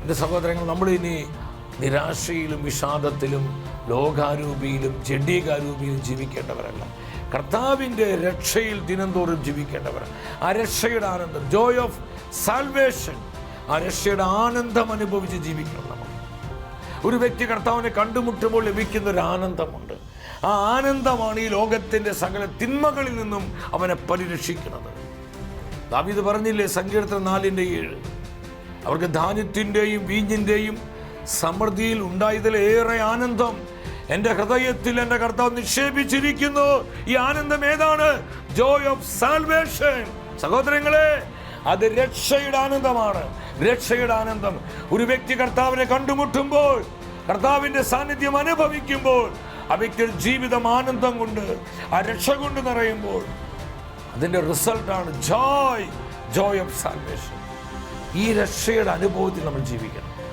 എൻ്റെ സഹോദരങ്ങൾ, നമ്മളിനി നിരാശയിലും വിഷാദത്തിലും ലോകാരൂപിയിലും ജഡീകാരൂപിയിലും ജീവിക്കേണ്ടവരല്ല. കർത്താവിൻ്റെ രക്ഷയിൽ ദിനംതോറും ജീവിക്കേണ്ടവരാണ്. ആ രക്ഷയുടെ ആനന്ദം, ജോയ് ഓഫ് സാൽവേഷൻ, ആ രക്ഷയുടെ ആനന്ദം അനുഭവിച്ച് ജീവിക്കണം നമ്മൾ. ഒരു വ്യക്തി കർത്താവിനെ കണ്ടുമുട്ടുമ്പോൾ ലഭിക്കുന്നൊരു ആനന്ദമുണ്ട്. ആ ആനന്ദമാണ് ഈ ലോകത്തിൻ്റെ സകല തിന്മകളിൽ നിന്നും അവനെ പരിരക്ഷിക്കുന്നത്. ദാവീദ് പറഞ്ഞില്ലേ സങ്കീർത്തനം 4:7, അവർക്ക് ധാന്യത്തിൻ്റെയും വീഞ്ഞിൻ്റെയും സമൃദ്ധിയിൽ ഉണ്ടായതിലേറെ ആനന്ദം എൻ്റെ ഹൃദയത്തിൽ എൻ്റെ കർത്താവ് നിക്ഷേപിച്ചിരിക്കുന്നു. ഈ ആനന്ദം ഏതാണ്? Joy of salvation. സഹോദരങ്ങളെ, അത് രക്ഷയുടെ ആനന്ദമാണ്. രക്ഷയുടെ ആനന്ദം. ഒരു വ്യക്തി കർത്താവിനെ കണ്ടുമുട്ടുമ്പോൾ, കർത്താവിൻ്റെ സാന്നിധ്യം അനുഭവിക്കുമ്പോൾ, ആ വ്യക്തിയുടെ ജീവിതം ആനന്ദം കൊണ്ട്, ആ രക്ഷ കൊണ്ട് നിറയുമ്പോൾ അതിൻ്റെ റിസൾട്ടാണ് ജോയ് ഓഫ് സാൽവേഷൻ. ഈ രക്ഷയുടെ അനുഭവത്തിൽ നമ്മൾ ജീവിക്കണം.